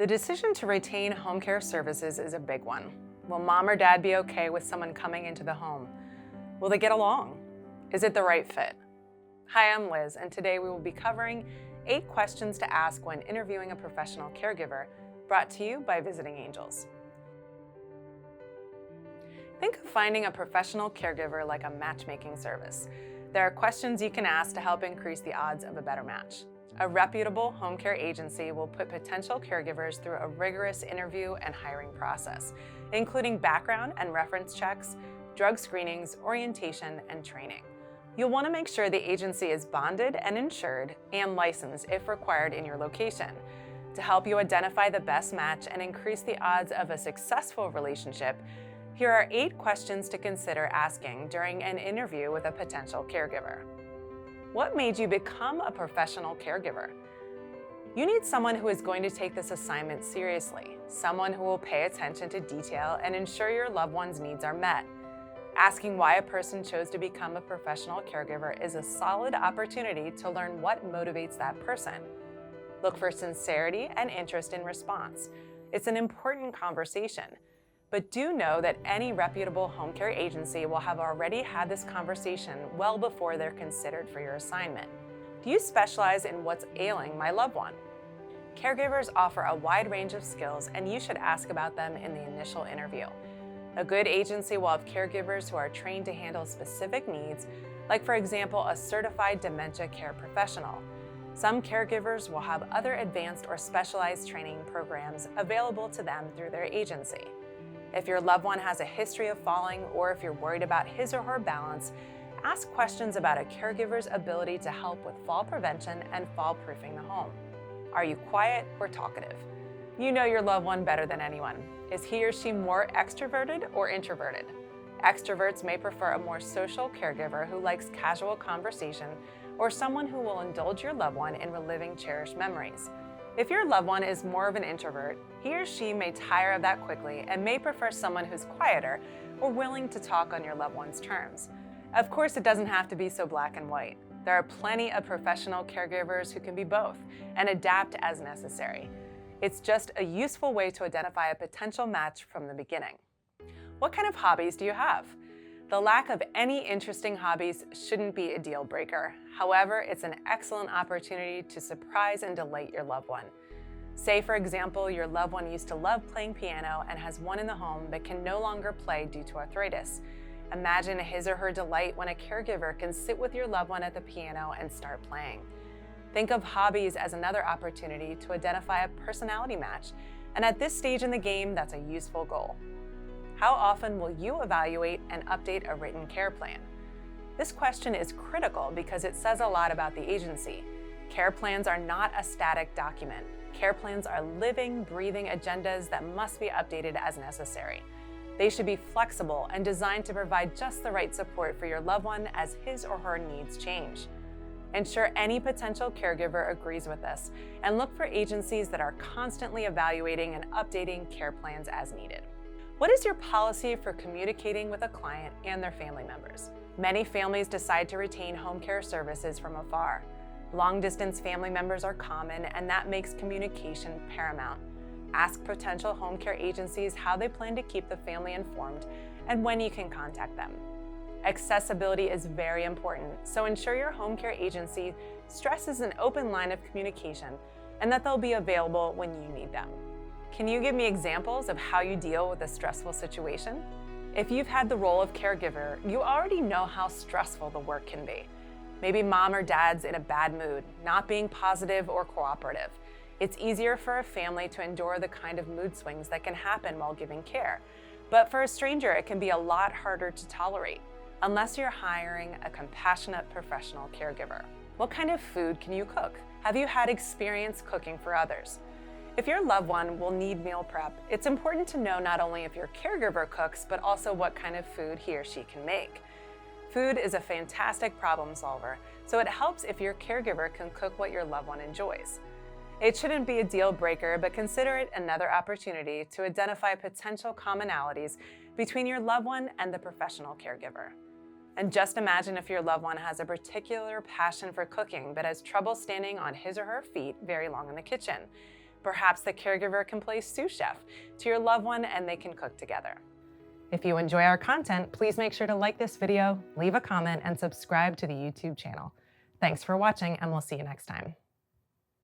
The decision to retain home care services is a big one. Will mom or dad be okay with someone coming into the home? Will they get along? Is it the right fit? Hi, I'm Liz, and today we will be covering 8 questions to ask when interviewing a professional caregiver, brought to you by Visiting Angels. Think of finding a professional caregiver like a matchmaking service. There are questions you can ask to help increase the odds of a better match. A reputable home care agency will put potential caregivers through a rigorous interview and hiring process, including background and reference checks, drug screenings, orientation, and training. You'll want to make sure the agency is bonded and insured and licensed if required in your location. To help you identify the best match and increase the odds of a successful relationship, here are 8 questions to consider asking during an interview with a potential caregiver. What made you become a professional caregiver? You need someone who is going to take this assignment seriously, someone who will pay attention to detail and ensure your loved one's needs are met. Asking why a person chose to become a professional caregiver is a solid opportunity to learn what motivates that person. Look for sincerity and interest in response. It's an important conversation. But do know that any reputable home care agency will have already had this conversation well before they're considered for your assignment. Do you specialize in what's ailing my loved one? Caregivers offer a wide range of skills, and you should ask about them in the initial interview. A good agency will have caregivers who are trained to handle specific needs, like for example, a certified dementia care professional. Some caregivers will have other advanced or specialized training programs available to them through their agency. If your loved one has a history of falling, or if you're worried about his or her balance, ask questions about a caregiver's ability to help with fall prevention and fall-proofing the home. Are you quiet or talkative? You know your loved one better than anyone. Is he or she more extroverted or introverted? Extroverts may prefer a more social caregiver who likes casual conversation, or someone who will indulge your loved one in reliving cherished memories. If your loved one is more of an introvert, he or she may tire of that quickly and may prefer someone who's quieter or willing to talk on your loved one's terms. Of course, it doesn't have to be so black and white. There are plenty of professional caregivers who can be both and adapt as necessary. It's just a useful way to identify a potential match from the beginning. What kind of hobbies do you have? The lack of any interesting hobbies shouldn't be a deal breaker. However, it's an excellent opportunity to surprise and delight your loved one. Say, for example, your loved one used to love playing piano and has one in the home but can no longer play due to arthritis. Imagine his or her delight when a caregiver can sit with your loved one at the piano and start playing. Think of hobbies as another opportunity to identify a personality match, and at this stage in the game, that's a useful goal. How often will you evaluate and update a written care plan? This question is critical because it says a lot about the agency. Care plans are not a static document. Care plans are living, breathing agendas that must be updated as necessary. They should be flexible and designed to provide just the right support for your loved one as his or her needs change. Ensure any potential caregiver agrees with this, and look for agencies that are constantly evaluating and updating care plans as needed. What is your policy for communicating with a client and their family members? Many families decide to retain home care services from afar. Long-distance family members are common, and that makes communication paramount. Ask potential home care agencies how they plan to keep the family informed and when you can contact them. Accessibility is very important, so ensure your home care agency stresses an open line of communication and that they'll be available when you need them. Can you give me examples of how you deal with a stressful situation? If you've had the role of caregiver, you already know how stressful the work can be. Maybe mom or dad's in a bad mood, not being positive or cooperative. It's easier for a family to endure the kind of mood swings that can happen while giving care. But for a stranger, it can be a lot harder to tolerate, unless you're hiring a compassionate professional caregiver. What kind of food can you cook? Have you had experience cooking for others? If your loved one will need meal prep, it's important to know not only if your caregiver cooks, but also what kind of food he or she can make. Food is a fantastic problem solver, so it helps if your caregiver can cook what your loved one enjoys. It shouldn't be a deal breaker, but consider it another opportunity to identify potential commonalities between your loved one and the professional caregiver. And just imagine if your loved one has a particular passion for cooking, but has trouble standing on his or her feet very long in the kitchen. Perhaps the caregiver can play sous chef to your loved one and they can cook together. If you enjoy our content, please make sure to like this video, leave a comment, and subscribe to the YouTube channel. Thanks for watching, and we'll see you next time.